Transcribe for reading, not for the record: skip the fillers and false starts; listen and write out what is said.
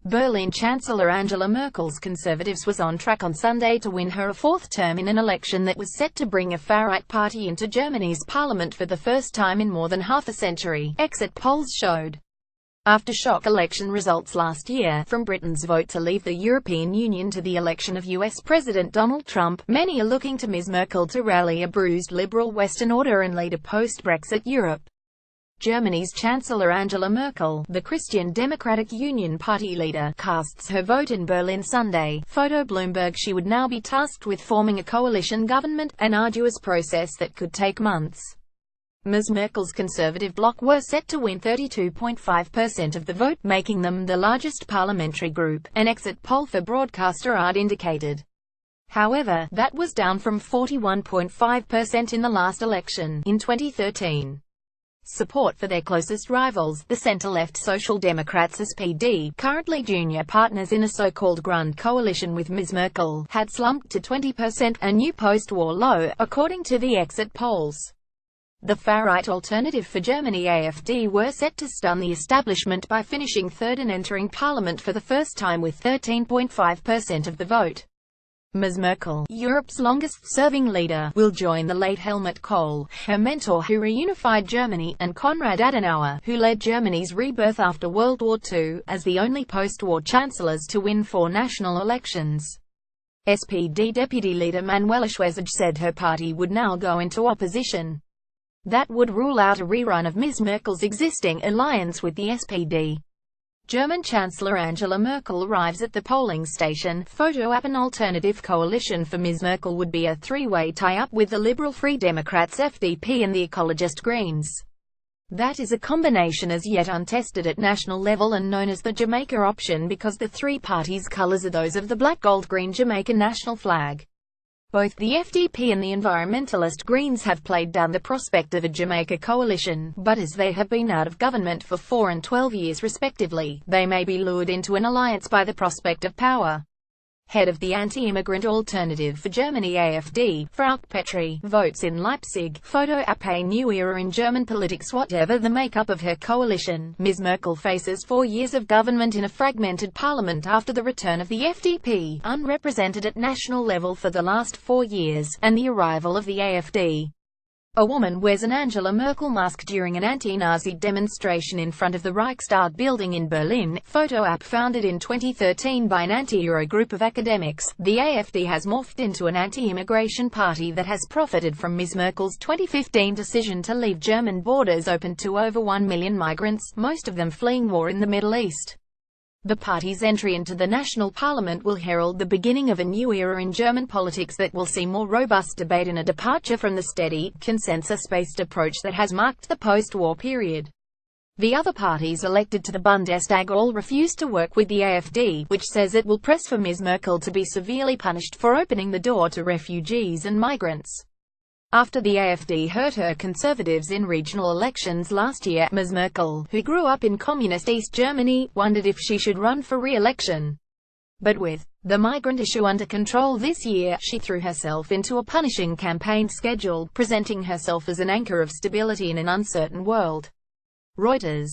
Berlin Chancellor Angela Merkel's Conservatives was on track on Sunday to win her a fourth term in an election that was set to bring a far-right party into Germany's parliament for the first time in more than half a century, exit polls showed. After shock election results last year, from Britain's vote to leave the European Union to the election of US President Donald Trump, many are looking to Ms. Merkel to rally a bruised liberal Western order and lead a post-Brexit Europe. Germany's Chancellor Angela Merkel, the Christian Democratic Union Party leader, casts her vote in Berlin Sunday. Photo Bloomberg. She would now be tasked with forming a coalition government, an arduous process that could take months. Ms. Merkel's Conservative bloc were set to win 32.5% of the vote, making them the largest parliamentary group, an exit poll for broadcaster ARD indicated. However, that was down from 41.5% in the last election, in 2013. Support for their closest rivals, the centre-left Social Democrats SPD, currently junior partners in a so-called Grand coalition with Ms. Merkel, had slumped to 20%, a new post-war low, according to the exit polls. The far-right Alternative for Germany AfD were set to stun the establishment by finishing third and entering parliament for the first time with 13.5% of the vote. Ms. Merkel, Europe's longest-serving leader, will join the late Helmut Kohl, her mentor who reunified Germany, and Konrad Adenauer, who led Germany's rebirth after World War II, as the only post-war chancellors to win 4 national elections. SPD deputy leader Manuela Schwesig said her party would now go into opposition. That would rule out a rerun of Ms. Merkel's existing alliance with the SPD. German Chancellor Angela Merkel arrives at the polling station. Photo app. An alternative coalition for Ms. Merkel would be a three-way tie-up with the Liberal Free Democrats FDP and the ecologist Greens. That is a combination as yet untested at national level and known as the Jamaica option because the three parties' colours are those of the black-gold-green Jamaican national flag. Both the FDP and the environmentalist Greens have played down the prospect of a Jamaica coalition, but as they have been out of government for 4 and 12 years respectively, they may be lured into an alliance by the prospect of power. Head of the anti-immigrant Alternative for Germany AfD, Frauke Petry, votes in Leipzig. Photo app. A new era in German politics. Whatever the makeup of her coalition, Ms. Merkel faces 4 years of government in a fragmented parliament after the return of the FDP, unrepresented at national level for the last 4 years, and the arrival of the AfD. A woman wears an Angela Merkel mask during an anti-Nazi demonstration in front of the Reichstag building in Berlin. Photo app. Founded in 2013 by an anti-Euro group of academics, the AfD has morphed into an anti-immigration party that has profited from Ms. Merkel's 2015 decision to leave German borders open to over 1 million migrants, most of them fleeing war in the Middle East. The party's entry into the national parliament will herald the beginning of a new era in German politics that will see more robust debate and a departure from the steady, consensus-based approach that has marked the post-war period. The other parties elected to the Bundestag all refuse to work with the AfD, which says it will press for Ms. Merkel to be severely punished for opening the door to refugees and migrants. After the AfD hurt her conservatives in regional elections last year, Ms. Merkel, who grew up in communist East Germany, wondered if she should run for re-election. But with the migrant issue under control this year, she threw herself into a punishing campaign schedule, presenting herself as an anchor of stability in an uncertain world. Reuters.